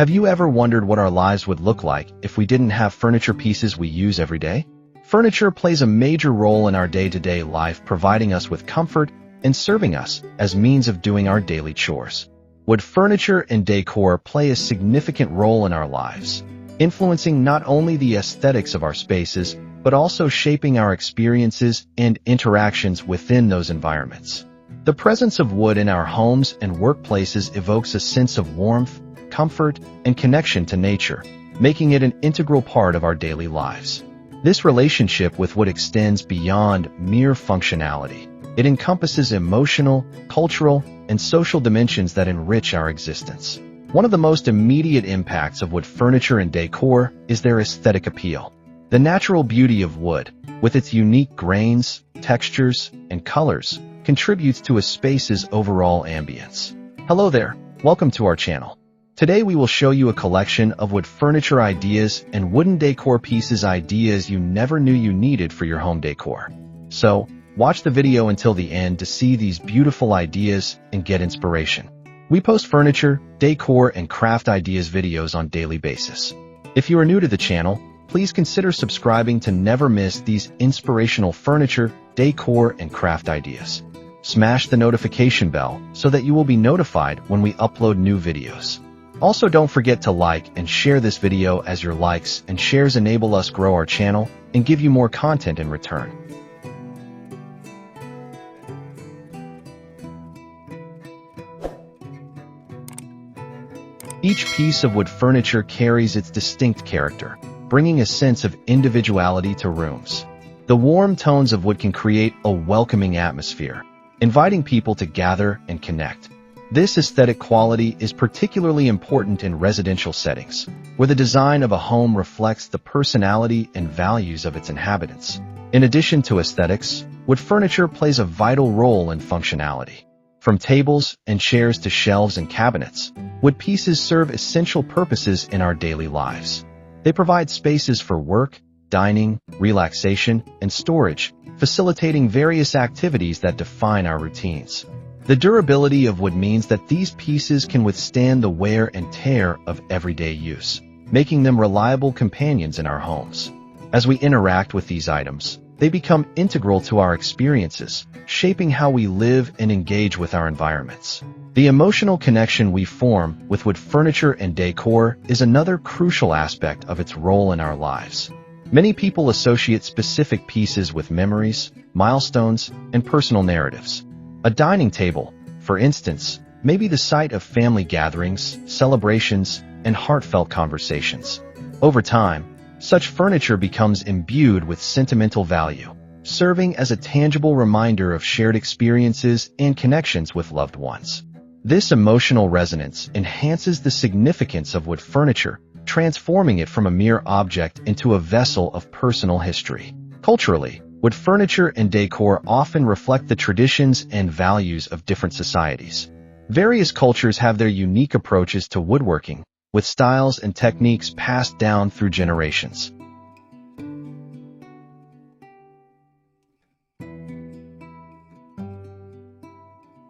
Have you ever wondered what our lives would look like if we didn't have furniture pieces we use every day? Furniture plays a major role in our day-to-day life, providing us with comfort and serving us as means of doing our daily chores. Wood furniture and decor play a significant role in our lives, influencing not only the aesthetics of our spaces, but also shaping our experiences and interactions within those environments. The presence of wood in our homes and workplaces evokes a sense of warmth, comfort, and connection to nature, making it an integral part of our daily lives. This relationship with wood extends beyond mere functionality. It encompasses emotional, cultural, and social dimensions that enrich our existence. One of the most immediate impacts of wood furniture and decor is their aesthetic appeal. The natural beauty of wood, with its unique grains, textures, and colors, contributes to a space's overall ambience. Hello there, welcome to our channel. Today we will show you a collection of wood furniture ideas and wooden decor pieces ideas you never knew you needed for your home decor. So, watch the video until the end to see these beautiful ideas and get inspiration. We post furniture, decor, and craft ideas videos on a daily basis. If you are new to the channel, please consider subscribing to never miss these inspirational furniture, decor, and craft ideas. Smash the notification bell so that you will be notified when we upload new videos. Also, don't forget to like and share this video, as your likes and shares enable us grow our channel and give you more content in return. Each piece of wood furniture carries its distinct character, bringing a sense of individuality to rooms. The warm tones of wood can create a welcoming atmosphere, inviting people to gather and connect. This aesthetic quality is particularly important in residential settings, where the design of a home reflects the personality and values of its inhabitants. In addition to aesthetics, wood furniture plays a vital role in functionality. From tables and chairs to shelves and cabinets, wood pieces serve essential purposes in our daily lives. They provide spaces for work, dining, relaxation, and storage, facilitating various activities that define our routines. The durability of wood means that these pieces can withstand the wear and tear of everyday use, making them reliable companions in our homes. As we interact with these items, they become integral to our experiences, shaping how we live and engage with our environments. The emotional connection we form with wood furniture and decor is another crucial aspect of its role in our lives. Many people associate specific pieces with memories, milestones, and personal narratives. A dining table, for instance, may be the site of family gatherings, celebrations, and heartfelt conversations. Over time, such furniture becomes imbued with sentimental value, serving as a tangible reminder of shared experiences and connections with loved ones. This emotional resonance enhances the significance of wood furniture, transforming it from a mere object into a vessel of personal history. Culturally, wood furniture and decor often reflect the traditions and values of different societies. Various cultures have their unique approaches to woodworking, with styles and techniques passed down through generations.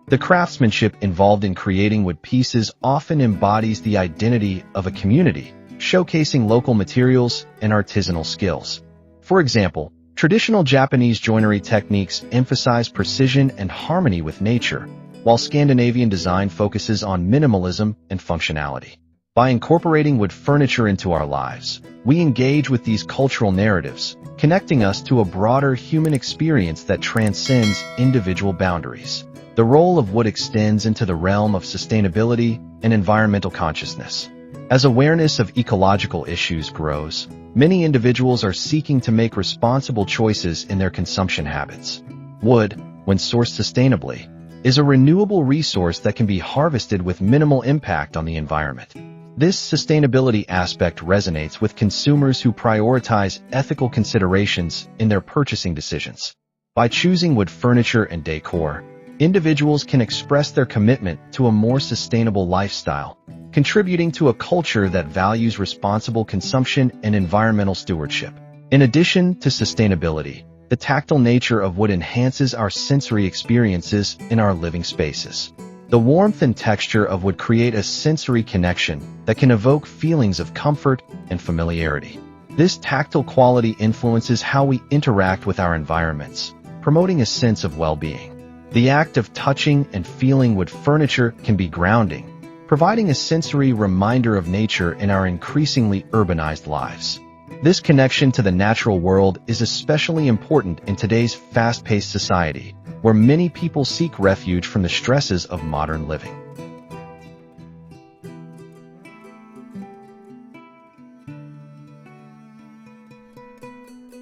The craftsmanship involved in creating wood pieces often embodies the identity of a community, showcasing local materials and artisanal skills. For example, traditional Japanese joinery techniques emphasize precision and harmony with nature, while Scandinavian design focuses on minimalism and functionality. By incorporating wood furniture into our lives, we engage with these cultural narratives, connecting us to a broader human experience that transcends individual boundaries. The role of wood extends into the realm of sustainability and environmental consciousness. As awareness of ecological issues grows, many individuals are seeking to make responsible choices in their consumption habits. Wood, when sourced sustainably, is a renewable resource that can be harvested with minimal impact on the environment. This sustainability aspect resonates with consumers who prioritize ethical considerations in their purchasing decisions. By choosing wood furniture and decor, individuals can express their commitment to a more sustainable lifestyle, contributing to a culture that values responsible consumption and environmental stewardship. In addition to sustainability, the tactile nature of wood enhances our sensory experiences in our living spaces. The warmth and texture of wood create a sensory connection that can evoke feelings of comfort and familiarity. This tactile quality influences how we interact with our environments, promoting a sense of well-being. The act of touching and feeling wood furniture can be grounding, providing a sensory reminder of nature in our increasingly urbanized lives. This connection to the natural world is especially important in today's fast-paced society, where many people seek refuge from the stresses of modern living.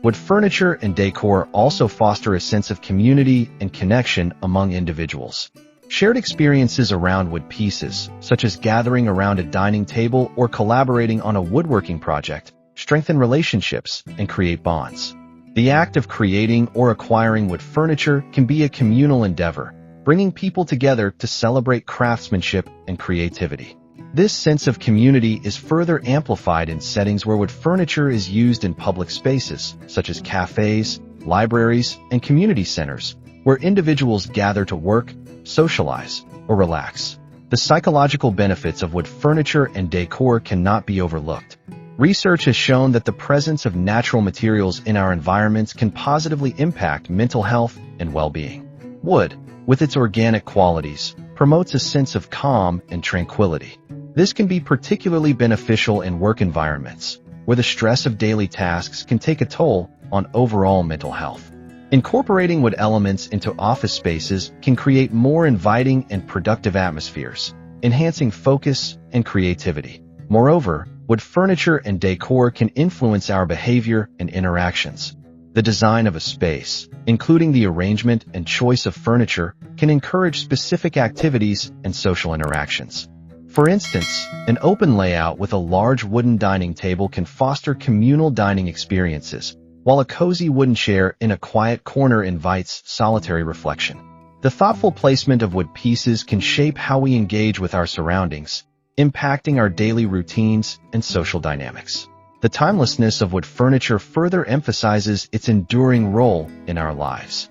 Wood furniture and decor also foster a sense of community and connection among individuals. Shared experiences around wood pieces, such as gathering around a dining table or collaborating on a woodworking project, strengthen relationships and create bonds. The act of creating or acquiring wood furniture can be a communal endeavor, bringing people together to celebrate craftsmanship and creativity. This sense of community is further amplified in settings where wood furniture is used in public spaces, such as cafes, libraries, and community centers, where individuals gather to work, socialize, or relax. The psychological benefits of wood furniture and decor cannot be overlooked. Research has shown that the presence of natural materials in our environments can positively impact mental health and well-being. Wood, with its organic qualities, promotes a sense of calm and tranquility. This can be particularly beneficial in work environments, where the stress of daily tasks can take a toll on overall mental health. Incorporating wood elements into office spaces can create more inviting and productive atmospheres, enhancing focus and creativity. Moreover, wood furniture and decor can influence our behavior and interactions. The design of a space, including the arrangement and choice of furniture, can encourage specific activities and social interactions. For instance, an open layout with a large wooden dining table can foster communal dining experiences, while a cozy wooden chair in a quiet corner invites solitary reflection. The thoughtful placement of wood pieces can shape how we engage with our surroundings, impacting our daily routines and social dynamics. The timelessness of wood furniture further emphasizes its enduring role in our lives.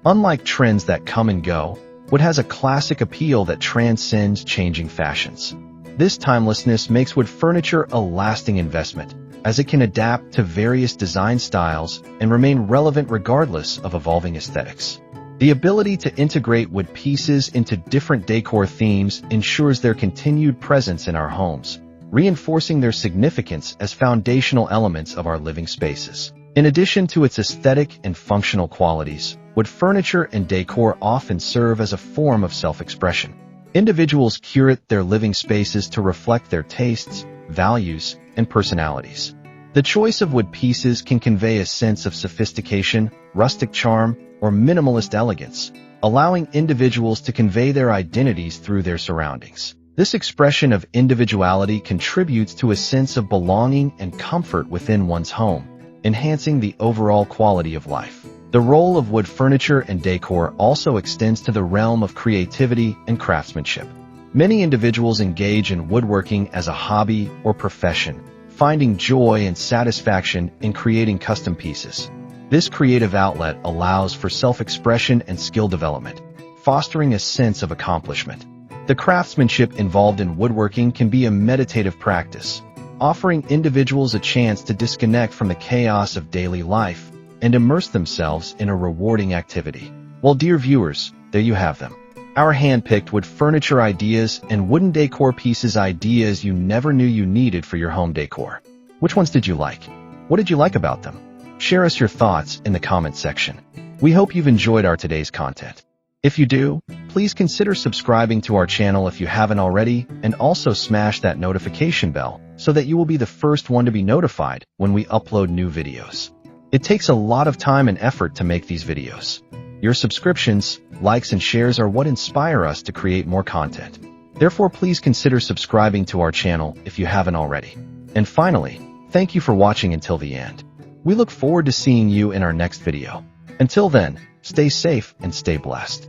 Unlike trends that come and go, wood has a classic appeal that transcends changing fashions. This timelessness makes wood furniture a lasting investment, as it can adapt to various design styles and remain relevant regardless of evolving aesthetics. The ability to integrate wood pieces into different decor themes ensures their continued presence in our homes, reinforcing their significance as foundational elements of our living spaces. In addition to its aesthetic and functional qualities, wood furniture and decor often serve as a form of self-expression. Individuals curate their living spaces to reflect their tastes, values, and personalities. The choice of wood pieces can convey a sense of sophistication, rustic charm, or minimalist elegance, allowing individuals to convey their identities through their surroundings. This expression of individuality contributes to a sense of belonging and comfort within one's home, enhancing the overall quality of life. The role of wood furniture and decor also extends to the realm of creativity and craftsmanship. Many individuals engage in woodworking as a hobby or profession, finding joy and satisfaction in creating custom pieces. This creative outlet allows for self-expression and skill development, fostering a sense of accomplishment. The craftsmanship involved in woodworking can be a meditative practice, offering individuals a chance to disconnect from the chaos of daily life and immerse themselves in a rewarding activity. Well, dear viewers, there you have them. Our hand-picked wood furniture ideas and wooden decor pieces, ideas you never knew you needed for your home decor. Which ones did you like? What did you like about them? Share us your thoughts in the comment section. We hope you've enjoyed our today's content. If you do, please consider subscribing to our channel if you haven't already, and also smash that notification bell so that you will be the first one to be notified when we upload new videos. It takes a lot of time and effort to make these videos. Your subscriptions, likes, and shares are what inspire us to create more content. Therefore, please consider subscribing to our channel if you haven't already. And finally, thank you for watching until the end. We look forward to seeing you in our next video. Until then, stay safe and stay blessed.